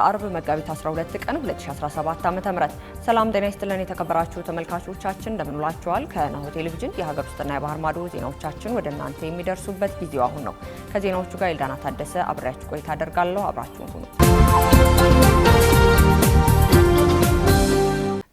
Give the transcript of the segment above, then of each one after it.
አርብ መጋቢት 12 ቀን 2017 ዓ.ም ሰላም ጤና ይስጥልን የተከበራችሁ ተመልካቾቻችን እንደምን ውላችኋል። ከናሁ ቴሌቪዥን የሀገር ውስጥና የባህር ማዶ ዜናዎቻችን ወደ እናንተ የሚደርሱበት ጊዜው አሁን ነው። ከዜናዎቹ ጋር ኤልዳና ታደሰ አብሬያችሁ ቆይታ አደርጋለሁ። አብራችሁን ሁኑ።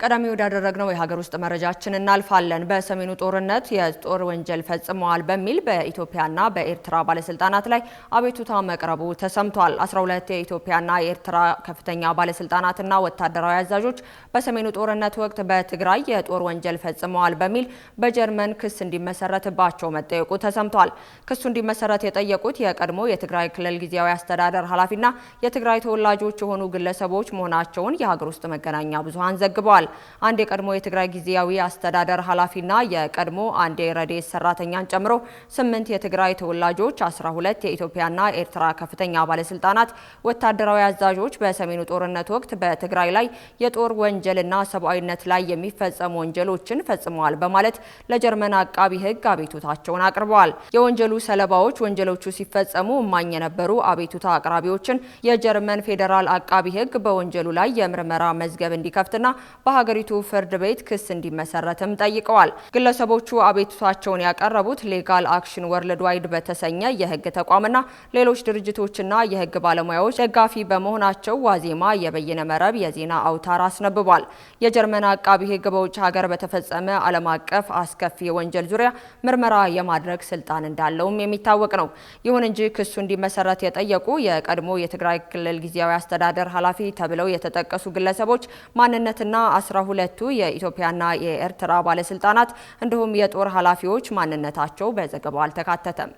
ቀዳሚ ወዳደረግነው የሀገር ውስጥ መረጃችን እናልፋለን። በሰሜኑ ጦርነት የጦር ወንጀል ፈጽመዋል በሚል በኢትዮጵያና በኤርትራ ባለስልጣናት ላይ አቤቱታ መቅረቡ ተሰምቷል። 12 የኢትዮጵያና የኤርትራ ከፍተኛ ባለስልጣናትና ወታደራዊ አዛዦች በሰሜኑ ጦርነት ወቅት በትግራይ የጦር ወንጀል ፈጽመዋል በሚል በጀርመን ክስ እንዲመሰረትባቸው መጠየቁ ተሰምቷል። ክሱ እንዲመሰረት የጠየቁት የቀድሞ የትግራይ ክልል ጊዜያዊ አስተዳደር ኃላፊና የትግራይ ተወላጆች የሆኑ ግለሰቦች መሆናቸውን የሀገር ውስጥ መገናኛ ብዙሃን ዘግበዋል። አንድ የቀድሞ የትግራይ ጊዜያዊ አስተዳደር ኃላፊና የቀድሞ አንድ የረድኤት ሰራተኛን ጨምሮ 8 የትግራይ ተወላጆች፣ 12 የኢትዮጵያና ኤርትራ ከፍተኛ ባለስልጣናት፣ ወታደራዊ አዛዦች በሰሜኑ ጦርነት ወቅት በትግራይ ላይ የጦር ወንጀልና ሰብአዊነት ላይ የሚፈጸሙ ወንጀሎችን ፈጽመዋል በማለት ለጀርመን አቃቢ ሕግ አቤቱታቸውን አቅርበዋል። የወንጀሉ ሰለባዎች ወንጀሎቹ ሲፈጸሙ እማኝ የነበሩ አቤቱታ አቅራቢዎችን የጀርመን ፌዴራል አቃቢ ሕግ በወንጀሉ ላይ የምርመራ መዝገብ እንዲከፍትና በሀገሪቱ ፍርድ ቤት ክስ እንዲመሰረትም ጠይቀዋል። ግለሰቦቹ አቤቱታቸውን ያቀረቡት ሌጋል አክሽን ወርልድ ዋይድ በተሰኘ የህግ ተቋምና ሌሎች ድርጅቶችና የህግ ባለሙያዎች ደጋፊ በመሆናቸው ዋዜማ የበይነ መረብ የዜና አውታር አስነብቧል። የጀርመን አቃቢ ሕግ በውጭ ሀገር በተፈጸመ ዓለም አቀፍ አስከፊ ወንጀል ዙሪያ ምርመራ የማድረግ ስልጣን እንዳለውም የሚታወቅ ነው። ይሁን እንጂ ክሱ እንዲመሰረት የጠየቁ የቀድሞ የትግራይ ክልል ጊዜያዊ አስተዳደር ኃላፊ ተብለው የተጠቀሱ ግለሰቦች ማንነትና 12ቱ የኢትዮጵያና የኤርትራ ባለስልጣናት እንዲሁም የጦር ኃላፊዎች ማንነታቸው በዘገባው አልተካተተም።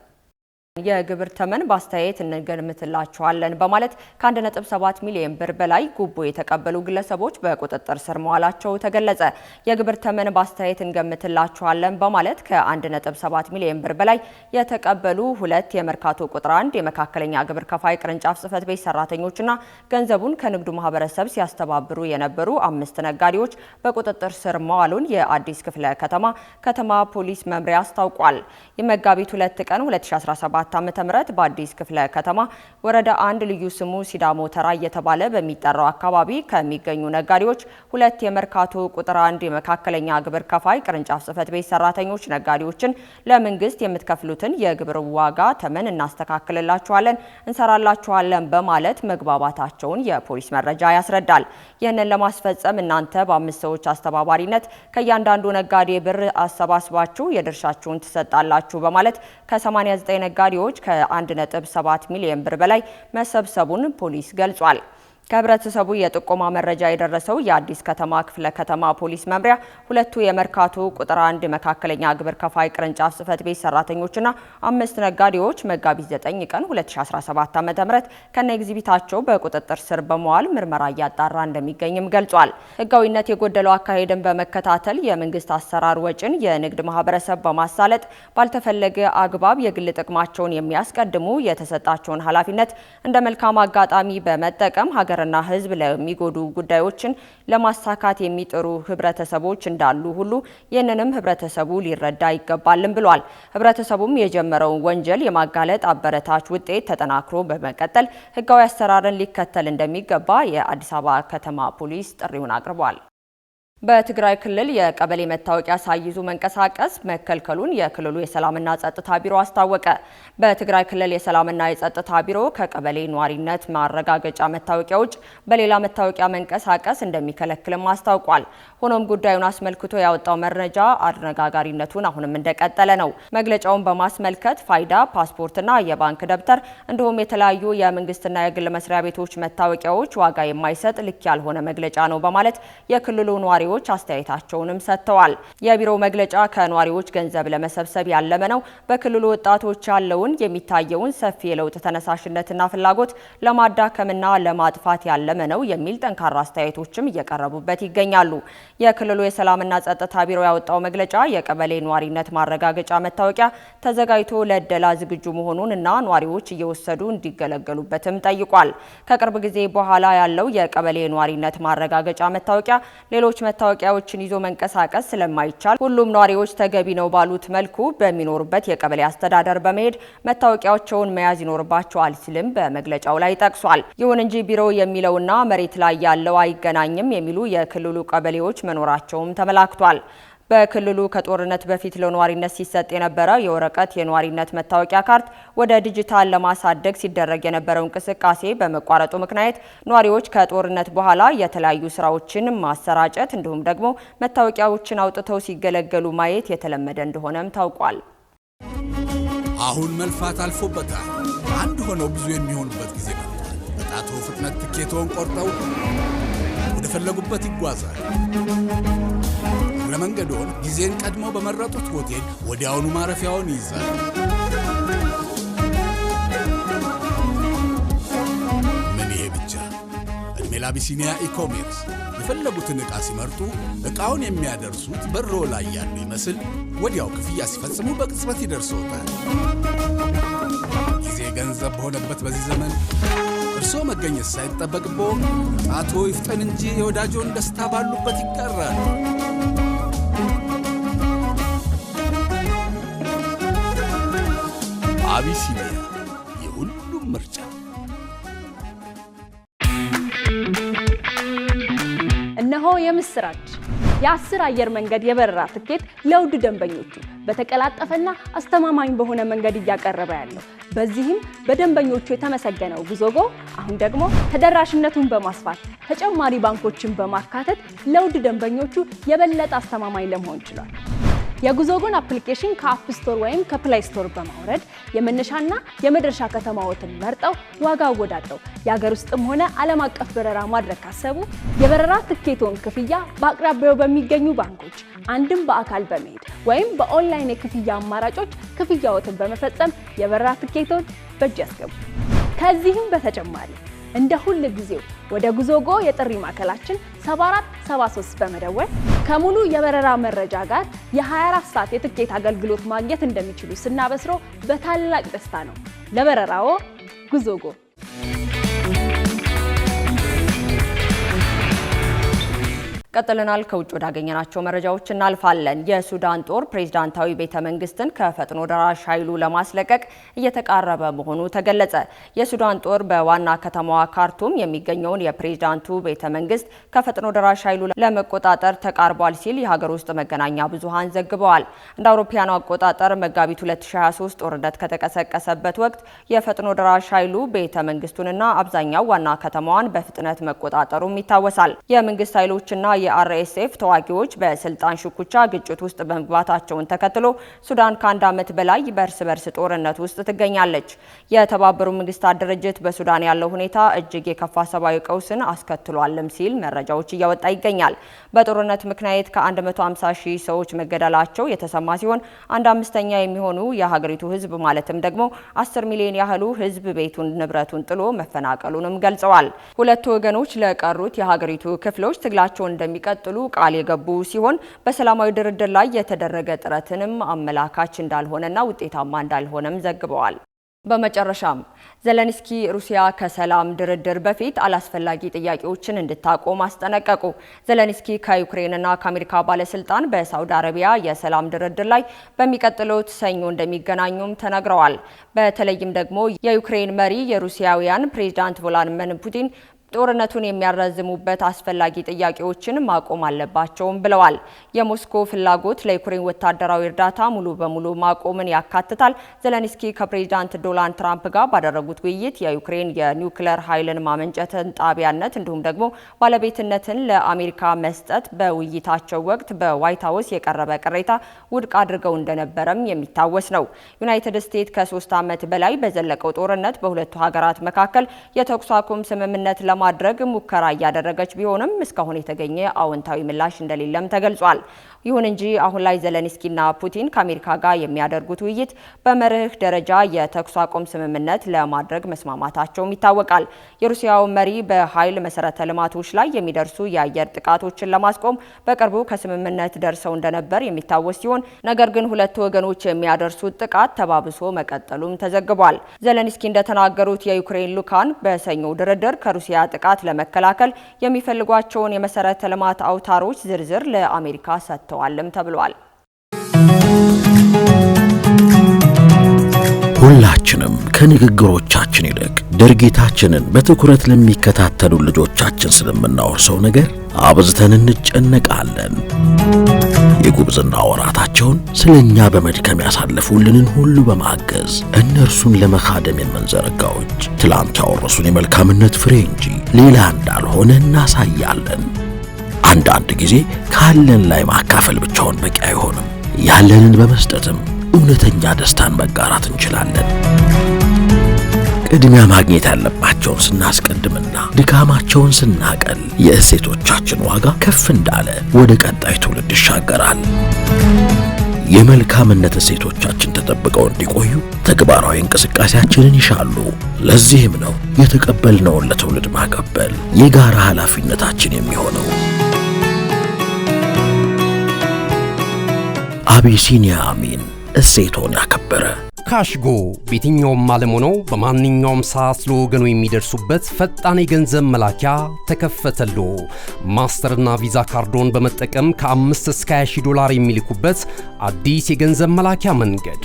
የግብር ተመን በአስተያየት እንገምትላቸዋለን በማለት ከ1.7 ሚሊዮን ብር በላይ ጉቦ የተቀበሉ ግለሰቦች በቁጥጥር ስር መዋላቸው ተገለጸ። የግብር ተመን በአስተያየት እንገምትላቸዋለን በማለት ከ1.7 ሚሊዮን ብር በላይ የተቀበሉ 2 የመርካቶ ቁጥር 1 የመካከለኛ ግብር ከፋይ ቅርንጫፍ ጽህፈት ቤት ሰራተኞችና ገንዘቡን ከንግዱ ማህበረሰብ ሲያስተባብሩ የነበሩ 5 ነጋዴዎች በቁጥጥር ስር መዋሉን የአዲስ ክፍለ ከተማ ፖሊስ መምሪያ አስታውቋል። የመጋቢት 2 ቀን 2017 ዓ.ም በአዲስ ክፍለ ከተማ ወረዳ 1 ልዩ ስሙ ሲዳሞ ተራ እየተባለ በሚጠራው አካባቢ ከሚገኙ ነጋዴዎች 2 የመርካቶ ቁጥር 1 የመካከለኛ ግብር ከፋይ ቅርንጫፍ ጽህፈት ቤት ሰራተኞች ነጋዴዎችን ለመንግስት የምትከፍሉትን የግብር ዋጋ ተመን እናስተካክልላችኋለን፣ እንሰራላችኋለን በማለት መግባባታቸውን የፖሊስ መረጃ ያስረዳል። ይህንን ለማስፈጸም እናንተ በ5 ሰዎች አስተባባሪነት ከእያንዳንዱ ነጋዴ ብር አሰባስባችሁ የድርሻችሁን ትሰጣላችሁ በማለት ከ89 ነጋዴዎች ከ1.7 ሚሊዮን ብር በላይ መሰብሰቡን ፖሊስ ገልጿል። ከህብረተሰቡ የጥቆማ መረጃ የደረሰው የአዲስ ከተማ ክፍለ ከተማ ፖሊስ መምሪያ 2 የመርካቶ ቁጥር 1 መካከለኛ ግብር ከፋይ ቅርንጫፍ ጽህፈት ቤት ሰራተኞችና 5 ነጋዴዎች መጋቢት 9 ቀን 2017 ዓ.ም ከነ ኤግዚቢታቸው በቁጥጥር ስር በመዋል ምርመራ እያጣራ እንደሚገኝም ገልጿል። ህጋዊነት የጎደለው አካሄድን በመከታተል የመንግስት አሰራር ወጪን የንግድ ማህበረሰብ በማሳለጥ ባልተፈለገ አግባብ የግል ጥቅማቸውን የሚያስቀድሙ የተሰጣቸውን ኃላፊነት እንደ መልካም አጋጣሚ በመጠቀም ሀገርና ህዝብ ለሚጎዱ ጉዳዮችን ለማሳካት የሚጥሩ ህብረተሰቦች እንዳሉ ሁሉ ይህንንም ህብረተሰቡ ሊረዳ ይገባልም ብሏል። ህብረተሰቡም የጀመረውን ወንጀል የማጋለጥ አበረታች ውጤት ተጠናክሮ በመቀጠል ህጋዊ አሰራርን ሊከተል እንደሚገባ የአዲስ አበባ ከተማ ፖሊስ ጥሪውን አቅርቧል። በትግራይ ክልል የቀበሌ መታወቂያ ሳይዙ መንቀሳቀስ መከልከሉን የክልሉ የሰላምና ጸጥታ ቢሮ አስታወቀ። በትግራይ ክልል የሰላምና የጸጥታ ቢሮ ከቀበሌ ኗሪነት ማረጋገጫ መታወቂያ ውጭ በሌላ መታወቂያ መንቀሳቀስ እንደሚከለክልም አስታውቋል። ሆኖም ጉዳዩን አስመልክቶ ያወጣው መረጃ አነጋጋሪነቱን አሁንም እንደቀጠለ ነው። መግለጫውን በማስመልከት ፋይዳ፣ ፓስፖርትና የባንክ ደብተር እንዲሁም የተለያዩ የመንግስትና የግል መስሪያ ቤቶች መታወቂያዎች ዋጋ የማይሰጥ ልክ ያልሆነ መግለጫ ነው በማለት የክልሉ ኗሪዎች አስተያየታቸውንም ሰጥተዋል። የቢሮው መግለጫ ከኗሪዎች ገንዘብ ለመሰብሰብ ያለመ ነው፣ በክልሉ ወጣቶች ያለውን የሚታየውን ሰፊ የለውጥ ተነሳሽነትና ፍላጎት ለማዳከምና ለማጥፋት ያለመ ነው የሚል ጠንካራ አስተያየቶችም እየቀረቡበት ይገኛሉ። የክልሉ የሰላምና ጸጥታ ቢሮ ያወጣው መግለጫ የቀበሌ ኗሪነት ማረጋገጫ መታወቂያ ተዘጋጅቶ ለዕደላ ዝግጁ መሆኑንና ኗሪዎች እየወሰዱ እንዲገለገሉበትም ጠይቋል። ከቅርብ ጊዜ በኋላ ያለው የቀበሌ ኗሪነት ማረጋገጫ መታወቂያ ሌሎች መታወቂያዎችን ይዞ መንቀሳቀስ ስለማይቻል ሁሉም ነዋሪዎች ተገቢ ነው ባሉት መልኩ በሚኖሩበት የቀበሌ አስተዳደር በመሄድ መታወቂያቸውን መያዝ ይኖርባቸዋል ሲልም በመግለጫው ላይ ጠቅሷል። ይሁን እንጂ ቢሮ የሚለውና መሬት ላይ ያለው አይገናኝም የሚሉ የክልሉ ቀበሌዎች መኖራቸውም ተመላክቷል። በክልሉ ከጦርነት በፊት ለነዋሪነት ሲሰጥ የነበረ የወረቀት የነዋሪነት መታወቂያ ካርድ ወደ ዲጂታል ለማሳደግ ሲደረግ የነበረው እንቅስቃሴ በመቋረጡ ምክንያት ነዋሪዎች ከጦርነት በኋላ የተለያዩ ስራዎችን ማሰራጨት እንዲሁም ደግሞ መታወቂያዎችን አውጥተው ሲገለገሉ ማየት የተለመደ እንደሆነም ታውቋል። አሁን መልፋት አልፎበታል። አንድ ሆነው ብዙ የሚሆኑበት ጊዜ መጥቷል። በጣቶ ፍጥነት ትኬቶን ቆርጠው ወደ ፈለጉበት ይጓዛል። ለመንገዶን ጊዜን ቀድሞ በመረጡት ሆቴል ወዲያውኑ ማረፊያውን ይይዛል። ምን ይሄ ብቻ! እድሜ ለአቢሲኒያ ኢኮሜርስ የፈለጉትን ዕቃ ሲመርጡ ዕቃውን የሚያደርሱት በሮ ላይ ያሉ ይመስል ወዲያው ክፍያ ሲፈጽሙ በቅጽበት ይደርሶታል። ጊዜ ገንዘብ በሆነበት በዚህ ዘመን እርሶ መገኘት ሳይጠበቅብዎ ጣቶ ይፍጠን እንጂ የወዳጆን ደስታ ባሉበት ይቀራል። አቢሲኒያ የሁሉም ምርጫ። እነሆ የምስራች! የ10 አየር መንገድ የበረራ ትኬት ለውድ ደንበኞቹ በተቀላጠፈና አስተማማኝ በሆነ መንገድ እያቀረበ ያለው። በዚህም በደንበኞቹ የተመሰገነው ጉዞጎ አሁን ደግሞ ተደራሽነቱን በማስፋት ተጨማሪ ባንኮችን በማካተት ለውድ ደንበኞቹ የበለጠ አስተማማኝ ለመሆን ችሏል። የጉዞጎን አፕሊኬሽን ከአፕ ስቶር ወይም ከፕላይ ስቶር በማውረድ የመነሻና የመድረሻ ከተማዎትን መርጠው ዋጋ አወዳድረው የሀገር ውስጥም ሆነ ዓለም አቀፍ በረራ ማድረግ ካሰቡ የበረራ ትኬቶን ክፍያ በአቅራቢያው በሚገኙ ባንኮች አንድም በአካል በመሄድ ወይም በኦንላይን የክፍያ አማራጮች ክፍያዎትን በመፈጸም የበረራ ትኬቶን በእጅ ያስገቡ። ከዚህም በተጨማሪ እንደ ሁሉ ጊዜው ወደ ጉዞጎ የጥሪ ማዕከላችን 7473 በመደወል ከሙሉ የበረራ መረጃ ጋር የ24 ሰዓት የትኬት አገልግሎት ማግኘት እንደሚችሉ ስናበስሮ በታላቅ ደስታ ነው። ለበረራዎ ጉዞጎ። ቀጥለናል። ከውጭ ወዳገኘናቸው መረጃዎች እናልፋለን። የሱዳን ጦር ፕሬዝዳንታዊ ቤተ መንግስትን ከፈጥኖ ደራሽ ኃይሉ ለማስለቀቅ እየተቃረበ መሆኑ ተገለጸ። የሱዳን ጦር በዋና ከተማዋ ካርቱም የሚገኘውን የፕሬዝዳንቱ ቤተ መንግስት ከፈጥኖ ደራሽ ኃይሉ ለመቆጣጠር ተቃርቧል ሲል የሀገር ውስጥ መገናኛ ብዙሃን ዘግበዋል። እንደ አውሮፓውያኑ አቆጣጠር መጋቢት 2023 ጦርነት ከተቀሰቀሰበት ወቅት የፈጥኖ ደራሽ ኃይሉ ቤተ መንግስቱንና አብዛኛው ዋና ከተማዋን በፍጥነት መቆጣጠሩም ይታወሳል። የመንግስት ኃይሎችና የአርኤስኤፍ ተዋጊዎች በስልጣን ሽኩቻ ግጭት ውስጥ በመግባታቸውን ተከትሎ ሱዳን ከአንድ ዓመት በላይ በእርስ በርስ ጦርነት ውስጥ ትገኛለች። የተባበሩት መንግስታት ድርጅት በሱዳን ያለው ሁኔታ እጅግ የከፋ ሰብአዊ ቀውስን አስከትሏልም ሲል መረጃዎች እያወጣ ይገኛል። በጦርነት ምክንያት ከ150 ሺህ ሰዎች መገደላቸው የተሰማ ሲሆን 1/5 የሚሆኑ የሀገሪቱ ህዝብ ማለትም ደግሞ 10 ሚሊዮን ያህሉ ህዝብ ቤቱን ንብረቱን ጥሎ መፈናቀሉንም ገልጸዋል። ሁለቱ ወገኖች ለቀሩት የሀገሪቱ ክፍሎች ትግላቸውን እንደሚቀጥሉ ቃል የገቡ ሲሆን በሰላማዊ ድርድር ላይ የተደረገ ጥረትንም አመላካች እንዳልሆነና ውጤታማ እንዳልሆነም ዘግበዋል። በመጨረሻም ዘለንስኪ ሩሲያ ከሰላም ድርድር በፊት አላስፈላጊ ጥያቄዎችን እንድታቆም አስጠነቀቁ። ዘለንስኪ ከዩክሬንና ከአሜሪካ ባለስልጣን በሳውዲ አረቢያ የሰላም ድርድር ላይ በሚቀጥለው ሰኞ እንደሚገናኙም ተነግረዋል። በተለይም ደግሞ የዩክሬን መሪ የሩሲያውያን ፕሬዝዳንት ቮሎዲሚር ፑቲን ጦርነቱን የሚያራዝሙበት አስፈላጊ ጥያቄዎችን ማቆም አለባቸውም ብለዋል። የሞስኮ ፍላጎት ለዩክሬን ወታደራዊ እርዳታ ሙሉ በሙሉ ማቆምን ያካትታል። ዘለንስኪ ከፕሬዝዳንት ዶናልድ ትራምፕ ጋር ባደረጉት ውይይት የዩክሬን የኒውክሌር ኃይልን ማመንጨትን ጣቢያነት እንዲሁም ደግሞ ባለቤትነትን ለአሜሪካ መስጠት በውይይታቸው ወቅት በዋይት ሀውስ የቀረበ ቅሬታ ውድቅ አድርገው እንደነበረም የሚታወስ ነው። ዩናይትድ ስቴትስ ከ3 ዓመት በላይ በዘለቀው ጦርነት በሁለቱ ሀገራት መካከል የተኩስ አቁም ስምምነት ማድረግ ሙከራ እያደረገች ቢሆንም እስካሁን የተገኘ አዎንታዊ ምላሽ እንደሌለም ተገልጿል። ይሁን እንጂ አሁን ላይ ዘለንስኪና ፑቲን ከአሜሪካ ጋር የሚያደርጉት ውይይት በመርህ ደረጃ የተኩስ አቁም ስምምነት ለማድረግ መስማማታቸውም ይታወቃል። የሩሲያው መሪ በኃይል መሰረተ ልማቶች ላይ የሚደርሱ የአየር ጥቃቶችን ለማስቆም በቅርቡ ከስምምነት ደርሰው እንደነበር የሚታወስ ሲሆን ነገር ግን ሁለቱ ወገኖች የሚያደርሱት ጥቃት ተባብሶ መቀጠሉም ተዘግቧል። ዘለንስኪ እንደተናገሩት የዩክሬን ልኡካን በሰኞው ድርድር ከሩሲያ ጥቃት ለመከላከል የሚፈልጓቸውን የመሰረተ ልማት አውታሮች ዝርዝር ለአሜሪካ ሰጥተዋልም ተብሏል። ሁላችንም ከንግግሮቻችን ይልቅ ድርጊታችንን በትኩረት ለሚከታተሉ ልጆቻችን ስለምናወርሰው ነገር አብዝተን እንጨነቃለን። የጉብዝና ወራታቸውን ስለኛ በመድከም ያሳለፉልንን ሁሉ በማገዝ እነርሱን ለመካደም የምንዘረጋው እጅ ትላንት ያወረሱን የመልካምነት ፍሬ እንጂ ሌላ እንዳልሆነ እናሳያለን። አንዳንድ ጊዜ ካለን ላይ ማካፈል ብቻውን በቂ አይሆንም። ያለንን በመስጠትም እውነተኛ ደስታን መጋራት እንችላለን። ቅድሚያ ማግኘት ያለባቸውን ስናስቀድምና ድካማቸውን ስናቀል የእሴቶቻችን ዋጋ ከፍ እንዳለ ወደ ቀጣይ ትውልድ ይሻገራል። የመልካምነት እሴቶቻችን ተጠብቀው እንዲቆዩ ተግባራዊ እንቅስቃሴያችንን ይሻሉ። ለዚህም ነው የተቀበልነውን ለትውልድ ማቀበል የጋራ ኃላፊነታችን የሚሆነው። አቢሲኒያ አሚን፣ እሴቶን ያከበረ። ካሽጎ በየትኛውም ዓለም ሆነው በማንኛውም ሰዓት ለወገኑ የሚደርሱበት ፈጣን የገንዘብ መላኪያ ተከፈተሎ። ማስተርና ቪዛ ካርዶን በመጠቀም ከ5 እስከ 20 ዶላር የሚልኩበት አዲስ የገንዘብ መላኪያ መንገድ።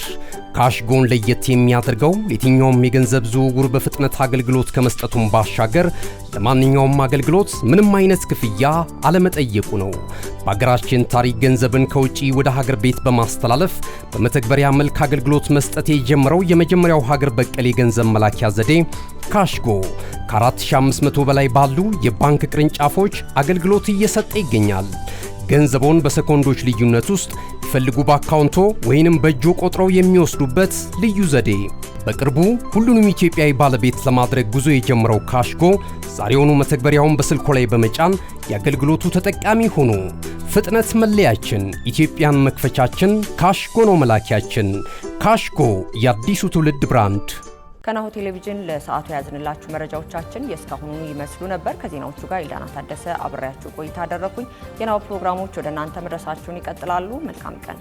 ካሽጎን ለየት የሚያደርገው የትኛውም የገንዘብ ዝውውር በፍጥነት አገልግሎት ከመስጠቱም ባሻገር ለማንኛውም አገልግሎት ምንም አይነት ክፍያ አለመጠየቁ ነው። በሀገራችን ታሪክ ገንዘብን ከውጪ ወደ ሀገር ቤት በማስተላለፍ በመተግበሪያ መልክ አገልግሎት መስጠት የጀመረው የመጀመሪያው ሀገር በቀል የገንዘብ መላኪያ ዘዴ ካሽጎ ከ4500 በላይ ባሉ የባንክ ቅርንጫፎች አገልግሎት እየሰጠ ይገኛል። ገንዘቦን በሰኮንዶች ልዩነት ውስጥ ይፈልጉ በአካውንቶ ወይንም በእጆ ቆጥረው የሚወስዱበት ልዩ ዘዴ። በቅርቡ ሁሉንም ኢትዮጵያዊ ባለቤት ለማድረግ ጉዞ የጀመረው ካሽጎ ዛሬውኑ መተግበሪያውን በስልኮ ላይ በመጫን የአገልግሎቱ ተጠቃሚ ሆኑ። ፍጥነት መለያችን፣ ኢትዮጵያን መክፈቻችን፣ ካሽጎ ነው መላኪያችን። ካሽጎ የአዲሱ ትውልድ ብራንድ። ከናሁ ቴሌቪዥን ለሰዓቱ ያዝንላችሁ መረጃዎቻችን የእስካሁኑ ይመስሉ ነበር። ከዜናዎቹ ጋር ኢልዳና ታደሰ አብሬያችሁ ቆይታ አደረኩኝ። የናሁ ፕሮግራሞች ወደ እናንተ መድረሳቸውን ይቀጥላሉ። መልካም ቀን።